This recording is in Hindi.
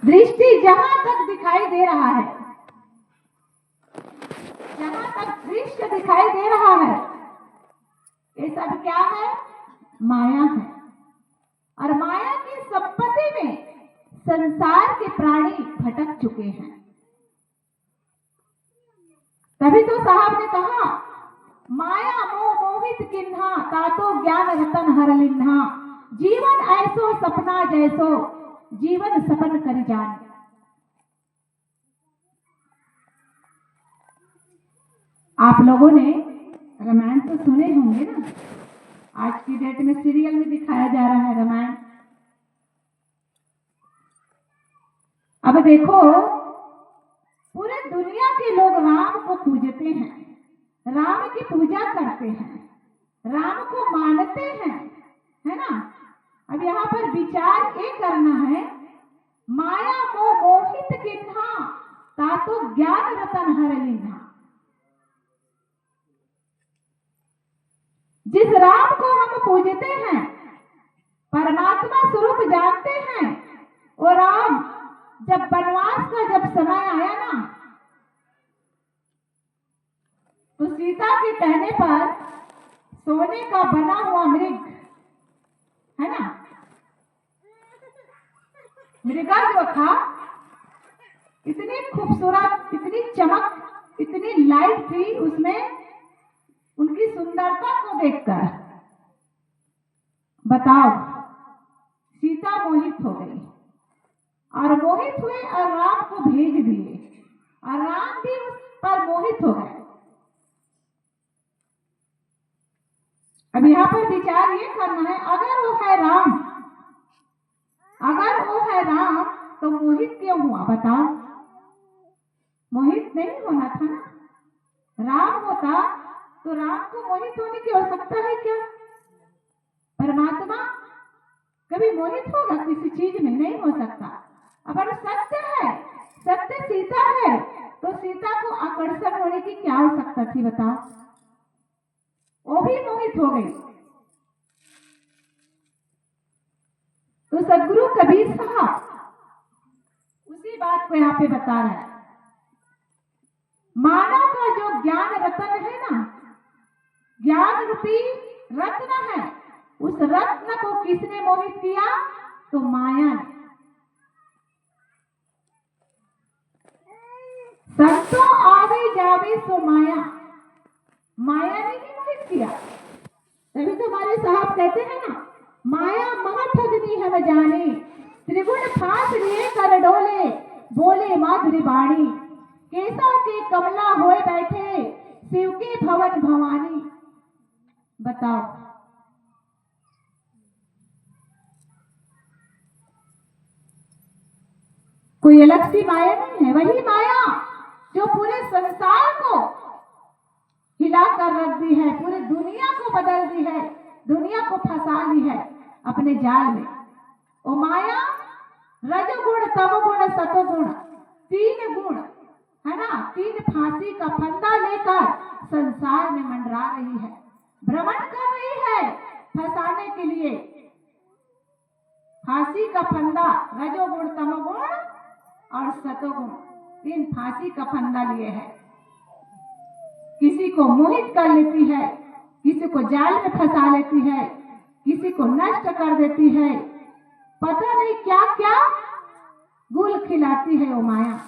दृष्टि जहां तक दिखाई दे रहा है, जहां तक दृश्य दिखाई दे रहा है, ये सब क्या है? माया है। और माया की संपत्ति में संसार के प्राणी भटक चुके हैं। तभी तो साहब ने कहा, माया मोह मोहित किन्हा, तातो ज्ञान रतन हर लिन्हा, जीवन ऐसो सपना जैसो, जीवन सपन कर जान। आप लोगों ने रामायण तो सुने होंगे ना, आज की डेट में सीरियल में दिखाया जा रहा है रामायण। अब देखो, पूरे दुनिया के लोग राम को पूजते हैं, राम की पूजा करते हैं, राम को मानते हैं, है ना। अब यहाँ पर विचार ये करना है, माया मोह मोहित किन्हा, तातो ज्ञान रतन हर लिन्हा। जिस राम को हम पूजते हैं, परमात्मा स्वरूप जानते हैं, वो राम जब वनवास का जब समय आया ना, तो सीता के कहने पर सोने का बना हुआ मृग, है ना, मृगा जो था, इतनी खूबसूरत, इतनी चमक, इतनी लाइट थी उसमें, उनकी सुंदरता को देखकर बताओ, सीता मोहित हो गई, और मोहित हुए और राम को भेज दिए, और राम भी उस पर मोहित हो गए। अब यहाँ पर विचार ये करना है, अगर वो है राम, अगर वो है राम, तो मोहित क्यों हुआ? बताओ, मोहित नहीं होना था ना। राम होता तो राम को मोहित होने की आवश्यकता है क्या? परमात्मा कभी मोहित होगा किसी चीज में? नहीं हो सकता। अगर सत्य है, सत्य सीता है, तो सीता को आकर्षण होने की क्या आवश्यकता थी? बताओ, वो भी मोहित हो गई। तो सदगुरु कबीर साहब उसी बात को यहाँ पे बता रहे हैं, मानव का जो ज्ञान रतन है ना, ज्ञान रूपी रत्न है, उस रत्न को किसने मोहित किया? तो माया ने। संतो आवे जावे सो माया, माया ने ही मोहित किया। तभी तो हमारे साहब कहते हैं ना, माया महाठगनी हम जाने, त्रिगुण फांस लिए कर डोले, बोले माधुरी बाणी, केसव के कमला होए बैठे, शिव के भवन भवानी। बताओ, कोई अलग सी माया नहीं है, वही माया जो पूरे संसार को हिला कर रख दी है, पूरी दुनिया को बदल दी है, दुनिया को फंसा ली है अपने जाल में। वो माया रजोगुण, तमोगुण, सतोगुण, तीन गुण, है ना, तीन फांसी का फंदा लेकर संसार में मंडरा रही है, भ्रमण कर रही है फंसाने के लिए। फांसी का फंदा, रजोगुण, तमोगुण और सतोगुण, तीन फांसी का फंदा लिए है। किसी को मोहित कर लेती है, किसी को जाल में फंसा लेती है, किसी को नष्ट कर देती है, पता नहीं क्या क्या गुल खिलाती है वो माया।